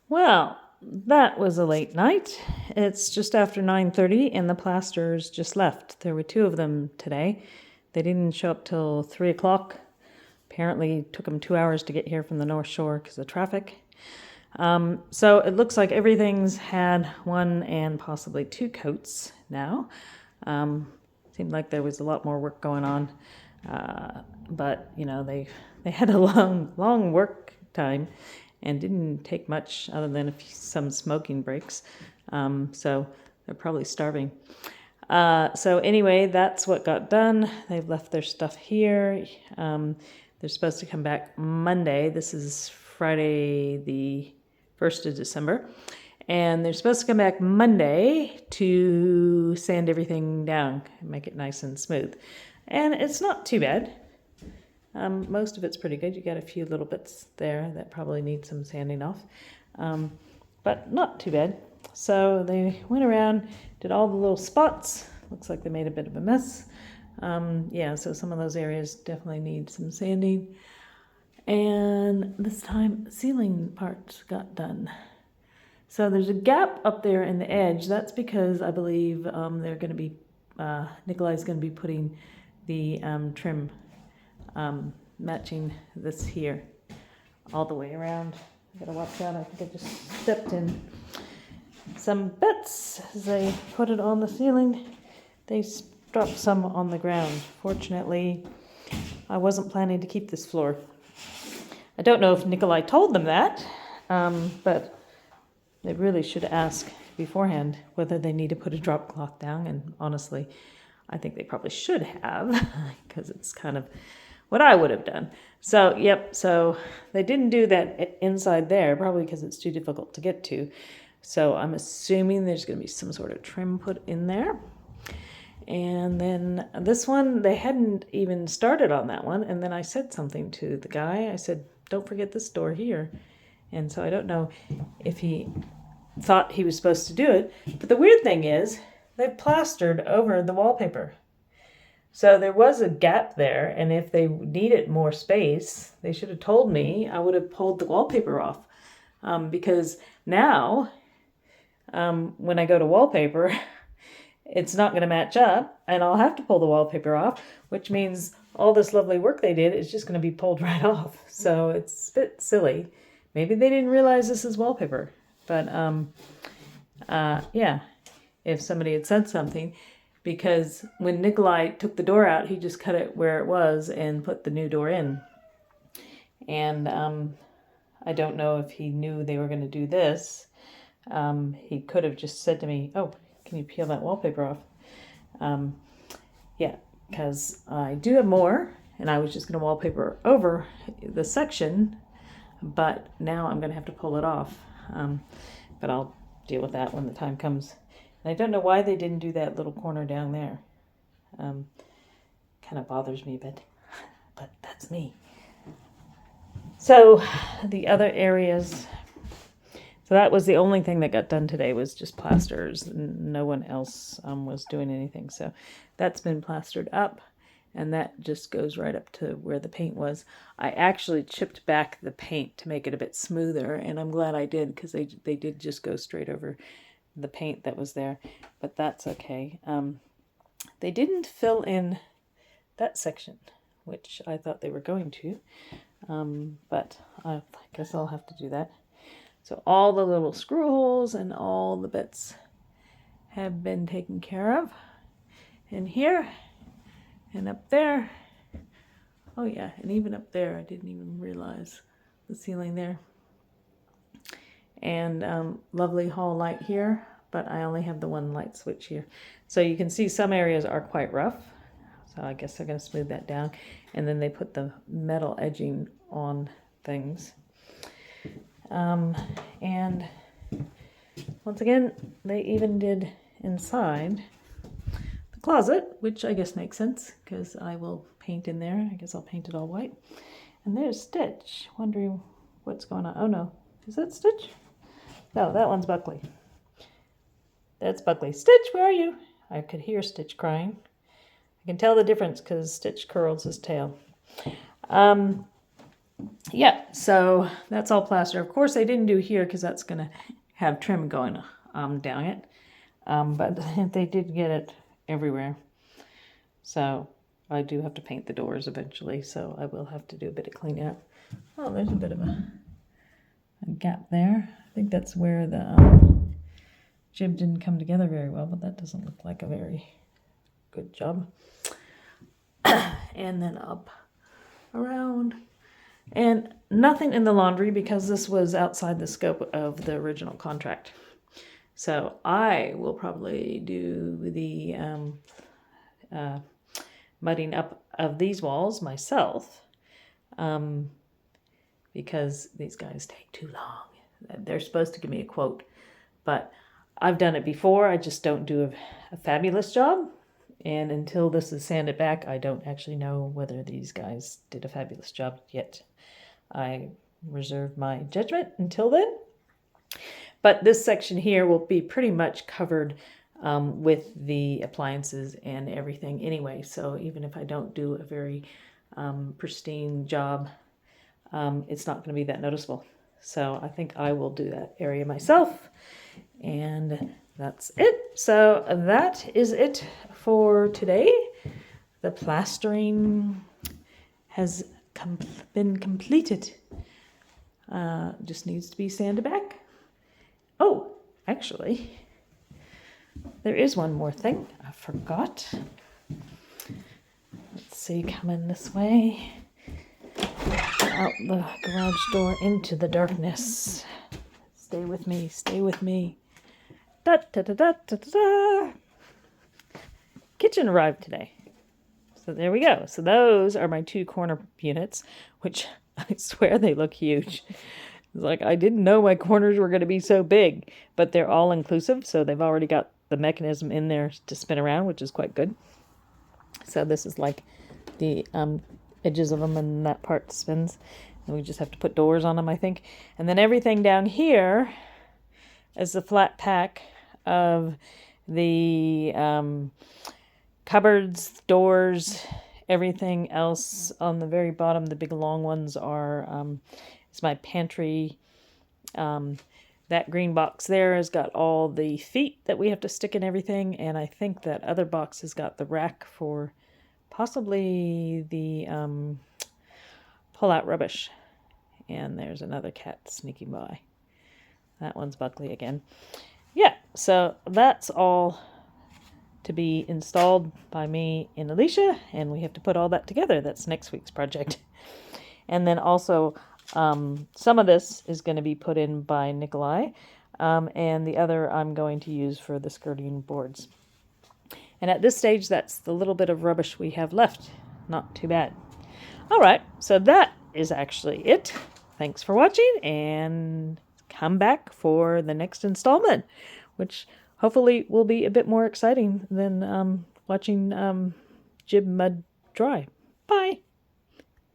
Well, that was a late night. It's just after 9:30 and the plasters just left. There were two of them today. They didn't show up till 3 o'clock. Apparently it took them 2 hours to get here from the North Shore because of traffic. So it looks like everything's had one and possibly two coats now. Seemed like there was a lot more work going on. But, you know, they had a long work time and didn't take much other than some smoking breaks. So they're probably starving. So anyway, that's what got done. They've left their stuff here. They're supposed to come back Monday. This is Friday the 1st of December. And they're supposed to come back Monday to sand everything down and make it nice and smooth. And it's not too bad. Most of it's pretty good. You got a few little bits there that probably need some sanding off. But not too bad. So they went around, did all the little spots. Looks like they made a bit of a mess. Yeah, so some of those areas definitely need some sanding. And this time, ceiling parts got done. So there's a gap up there in the edge. That's because I believe they're going to be, Nikolai's going to be putting the trim matching this here all the way around. I gotta watch out. I think I just stepped in some bits as they put it on the ceiling. They dropped some on the ground. Fortunately, I wasn't planning to keep this floor. I don't know if Nikolai told them that, but they really should ask beforehand whether they need to put a drop cloth down. And honestly, I think they probably should have, because it's kind of what I would have done. So, yep, so they didn't do that inside there, probably because it's too difficult to get to. So I'm assuming there's going to be some sort of trim put in there. And then this one, they hadn't even started on that one. And then I said something to the guy. I said, don't forget this door here. And so I don't know if he thought he was supposed to do it. But the weird thing is, they've plastered over the wallpaper. So there was a gap there, and if they needed more space, they should have told me. I would have pulled the wallpaper off. Because now, when I go to wallpaper, it's not going to match up, and I'll have to pull the wallpaper off, which means all this lovely work they did is just going to be pulled right off. So it's a bit silly. Maybe they didn't realize this is wallpaper. But, yeah, if somebody had said something. Because when Nikolai took the door out, he just cut it where it was and put the new door in. And I don't know if he knew they were going to do this. He could have just said to me, oh, can you peel that wallpaper off? Yeah, because I do have more, and I was just going to wallpaper over the section, but now I'm going to have to pull it off. But I'll deal with that when the time comes. And I don't know why they didn't do that little corner down there. Kind of bothers me a bit, but that's me. So the other areas, so that was the only thing that got done today was just plasters. No one else was doing anything. So that's been plastered up, and that just goes right up to where the paint was. I actually chipped back the paint to make it a bit smoother, and I'm glad I did, because they did just go straight over the paint that was there, but that's okay. They didn't fill in that section, which I thought they were going to, but I guess I'll have to do that. So all the little screw holes and all the bits have been taken care of. And here, and up there. Oh yeah, and even up there, I didn't even realize the ceiling there. And lovely hall light here, but I only have the one light switch here. So you can see some areas are quite rough. So I guess they're going to smooth that down. And then they put the metal edging on things. And once again, they even did inside the closet, which I guess makes sense because I will paint in there. I guess I'll paint it all white. And there's Stitch, wondering what's going on. Oh no, is that Stitch? No, that one's Buckley. That's Buckley. Stitch, where are you? I could hear Stitch crying. I can tell the difference because Stitch curls his tail. yeah, so that's all plaster. Of course, I didn't do here because that's going to have trim going down it. But they did get it everywhere. So I do have to paint the doors eventually, so I will have to do a bit of cleaning up. Oh, there's a bit of a gap there. I think that's where the jib didn't come together very well, but that doesn't look like a very good job. And then up, around, and nothing in the laundry because this was outside the scope of the original contract. So I will probably do the mudding up of these walls myself, because these guys take too long. They're supposed to give me a quote, but I've done it before. I just don't do a fabulous job. And until this is sanded back, I don't actually know whether these guys did a fabulous job yet. I reserve my judgment until then. But this section here will be pretty much covered with the appliances and everything anyway. So even if I don't do a very pristine job, it's not going to be that noticeable. So I think I will do that area myself. And that's it. So that is it for today. The plastering has been completed. Just needs to be sanded back. Oh, actually, there is one more thing I forgot. Let's see, coming this way. Out the garage door into the darkness. Stay with me, stay with me. Da, da, da, da, da, da, da. Kitchen arrived today. So there we go. So those are my 2 corner units, which I swear they look huge. It's like I didn't know my corners were going to be so big, but they're all inclusive. So they've already got the mechanism in there to spin around, which is quite good. So this is like the edges of them, and that part spins. And we just have to put doors on them, I think. And then everything down here is the flat pack of the cupboards, doors, everything else on the very bottom. The big long ones are, it's my pantry. That green box there has got all the feet that we have to stick in everything. And I think that other box has got the rack for possibly the pull out rubbish. And there's another cat sneaking by. That one's Buckley again. Yeah, so that's all to be installed by me and Alicia, and we have to put all that together. That's next week's project. And then also some of this is going to be put in by Nikolai, and the other I'm going to use for the skirting boards. And at this stage, that's the little bit of rubbish we have left. Not too bad. All right, so that is actually it. Thanks for watching, and come back for the next installment, which hopefully will be a bit more exciting than watching jib mud dry. Bye.